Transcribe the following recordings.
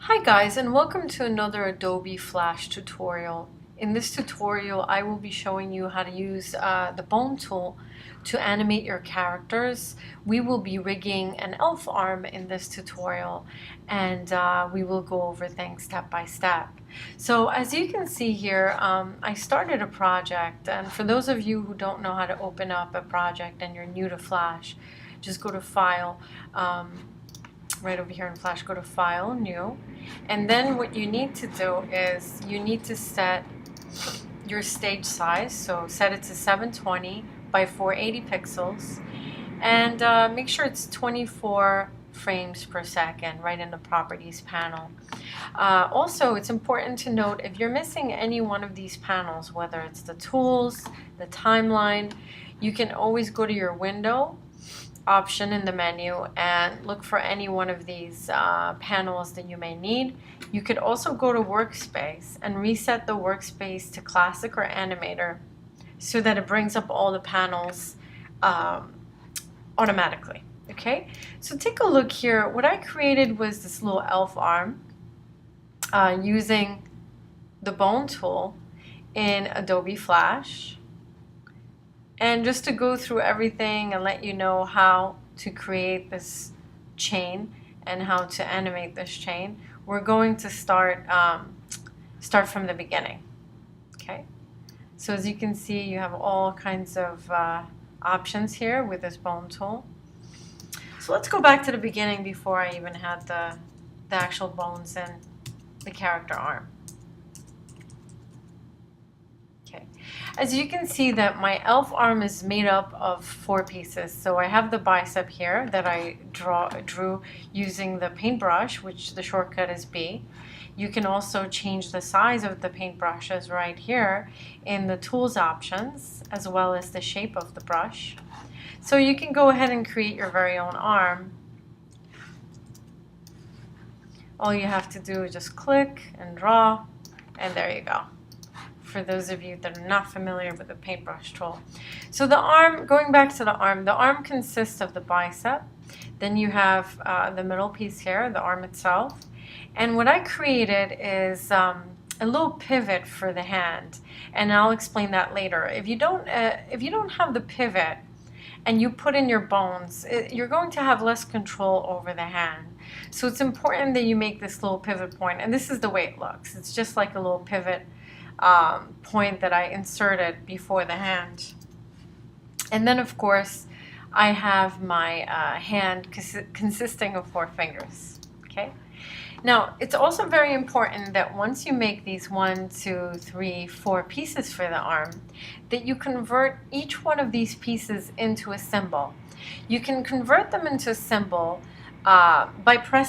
Hi guys, and welcome to another Adobe Flash tutorial. In this tutorial I will be showing you how to use the bone tool to animate your characters. We will be rigging an elf arm in this tutorial, and we will go over things step by step. So as you can see here, I started a project, and for those of you who don't know how to open up a project and you're new to Flash, just go to File, right over here in Flash, go to File, New, and then what you need to do is you need to set your stage size, so set it to 720 by 480 pixels, and make sure it's 24 frames per second right in the Properties panel. Also, it's important to note if you're missing any one of these panels, whether it's the tools, the timeline, you can always go to your window option in the menu and look for any one of these panels that you may need. You could also go to workspace and reset the workspace to classic or animator so that it brings up all the panels automatically. Okay, so take a look here. What I created was this little elf arm using the bone tool in Adobe Flash. And just to go through everything and let you know how to create this chain and how to animate this chain, we're going to start from the beginning. Okay, so as you can see, you have all kinds of options here with this bone tool. So let's go back to the beginning before I even had the actual bones and the character arm. As you can see that my elf arm is made up of 4 pieces. So I have the bicep here that I drew using the paintbrush, which the shortcut is B. You can also change the size of the paintbrushes right here in the tools options, as well as the shape of the brush. So you can go ahead and create your very own arm. All you have to do is just click and draw, and there you go, for those of you that are not familiar with the paintbrush tool. So the arm, going back to the arm consists of the bicep. Then you have the middle piece here, the arm itself. And what I created is a little pivot for the hand, and I'll explain that later. If you don't have the pivot and you put in your bones, you're going to have less control over the hand. So it's important that you make this little pivot point, and this is the way it looks. It's just like a little pivot point that I inserted before the hand. And then of course I have my hand consisting of 4 fingers. Okay, now it's also very important that once you make these 1, 2, 3, 4 pieces for the arm, that you convert each one of these pieces into a symbol. You can convert them into a symbol by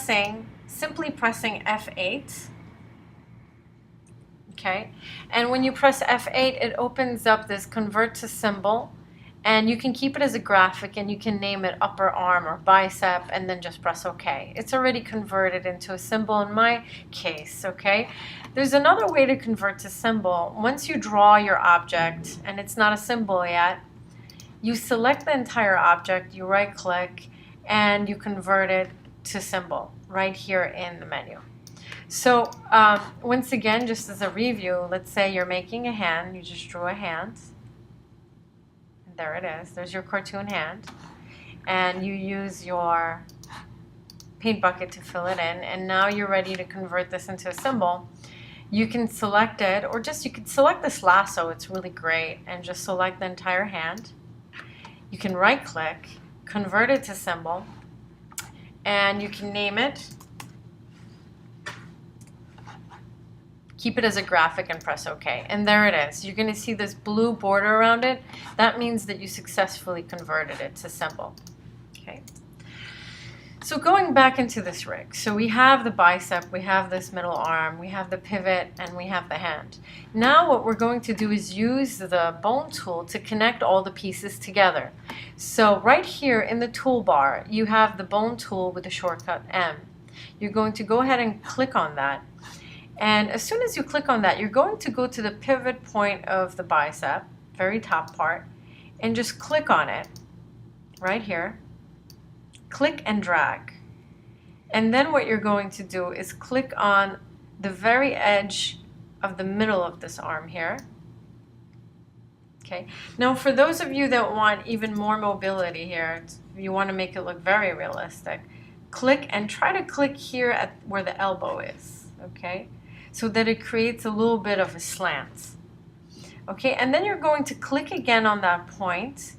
simply pressing F8. Okay, and when you press F8, it opens up this convert to symbol, and you can keep it as a graphic, and you can name it upper arm or bicep, and then just press OK. It's already converted into a symbol in my case. Okay, there's another way to convert to symbol. Once you draw your object and it's not a symbol yet, you select the entire object, you right click, and you convert it to symbol right here in the menu. So once again, just as a review, let's say you're making a hand. You just drew a hand. And there it is. There's your cartoon hand. And you use your paint bucket to fill it in. And now you're ready to convert this into a symbol. You can select it, or just you could select this lasso. It's really great. And just select the entire hand. You can right click, convert it to symbol, and you can name it. Keep it as a graphic and press OK. And there it is. You're going to see this blue border around it. That means that you successfully converted it to symbol. Okay. So going back into this rig. So we have the bicep, we have this middle arm, we have the pivot, and we have the hand. Now what we're going to do is use the bone tool to connect all the pieces together. So right here in the toolbar, you have the bone tool with the shortcut M. You're going to go ahead and click on that. And as soon as you click on that, you're going to go to the pivot point of the bicep, very top part, and just click on it right here. Click and drag. And then what you're going to do is click on the very edge of the middle of this arm here. Okay. Now for those of you that want even more mobility here, you want to make it look very realistic, click and try to click here at where the elbow is, okay? So that it creates a little bit of a slant. Okay, and then you're going to click again on that point,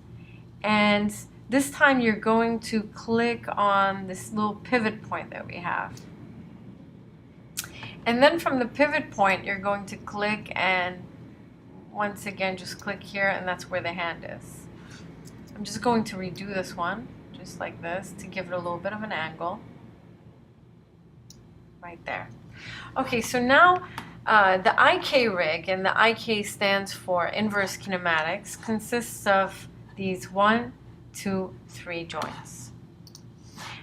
and this time you're going to click on this little pivot point that we have. And then from the pivot point, you're going to click and once again just click here, and that's where the hand is. I'm just going to redo this one just like this to give it a little bit of an angle right there. Okay, so now the IK rig, and the IK stands for inverse kinematics, consists of these 1, 2, 3 joints.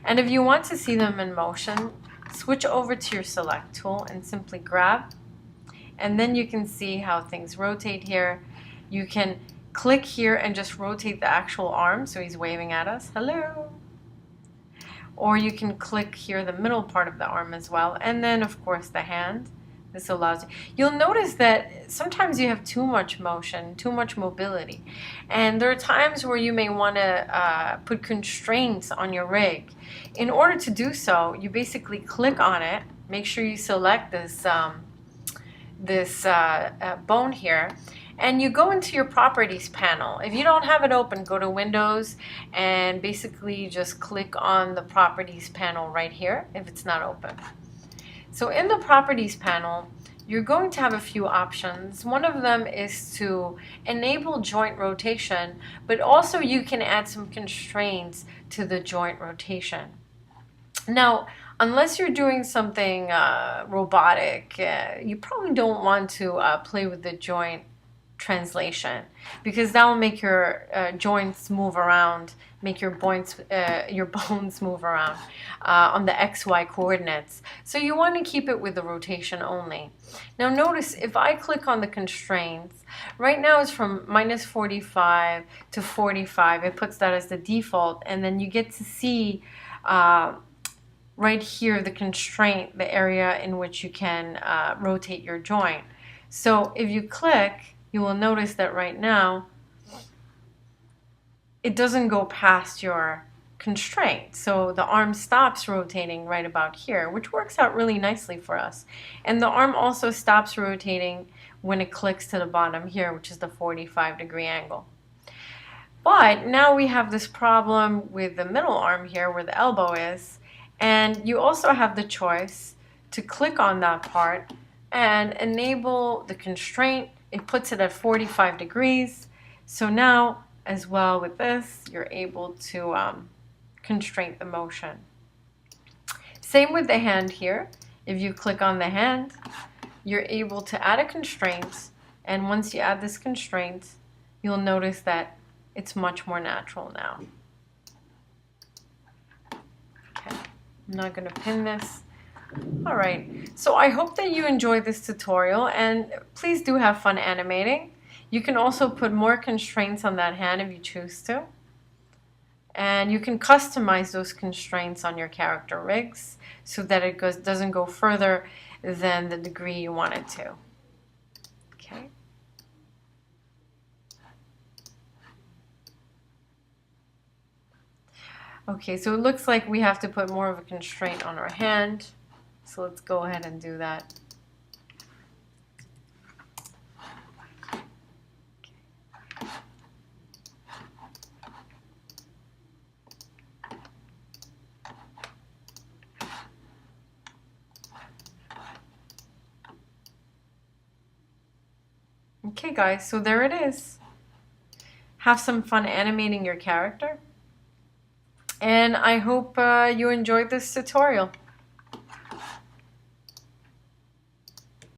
And if you want to see them in motion, switch over to your select tool and simply grab, and then you can see how things rotate here. You can click here and just rotate the actual arm, so he's waving at us, hello. Or you can click here the middle part of the arm as well, and then of course the hand. This allows you. You'll notice that sometimes you have too much motion, too much mobility, and there are times where you may want to put constraints on your rig. In order to do so, you basically click on it. Make sure you select this bone here, and you go into your properties panel. If you don't have it open, go to Windows and basically just click on the properties panel right here if it's not open. So in the properties panel, you're going to have a few options. One of them is to enable joint rotation, but also you can add some constraints to the joint rotation. Now, unless you're doing something robotic, you probably don't want to play with the joint translation, because that will make your joints move around, make your bones move around on the XY coordinates. So you want to keep it with the rotation only. Now notice if I click on the constraints, right now it's from -45 to 45. It puts that as the default, and then you get to see right here the constraint, the area in which you can rotate your joint. So if you click, you will notice that right now it doesn't go past your constraint. So the arm stops rotating right about here, which works out really nicely for us. And the arm also stops rotating when it clicks to the bottom here, which is the 45-degree angle. But now we have this problem with the middle arm here where the elbow is, and you also have the choice to click on that part and enable the constraint. It puts it at 45 degrees. So now, as well with this, you're able to constrain the motion. Same with the hand here. If you click on the hand, you're able to add a constraint, and once you add this constraint, you'll notice that it's much more natural now. Okay, I'm not going to pin this. All right, so I hope that you enjoyed this tutorial, and please do have fun animating. You can also put more constraints on that hand if you choose to. And you can customize those constraints on your character rigs so that it doesn't go further than the degree you want it to. Okay. Okay, so it looks like we have to put more of a constraint on our hand. So let's go ahead and do that. Okay guys, so there it is. Have some fun animating your character. And I hope you enjoyed this tutorial.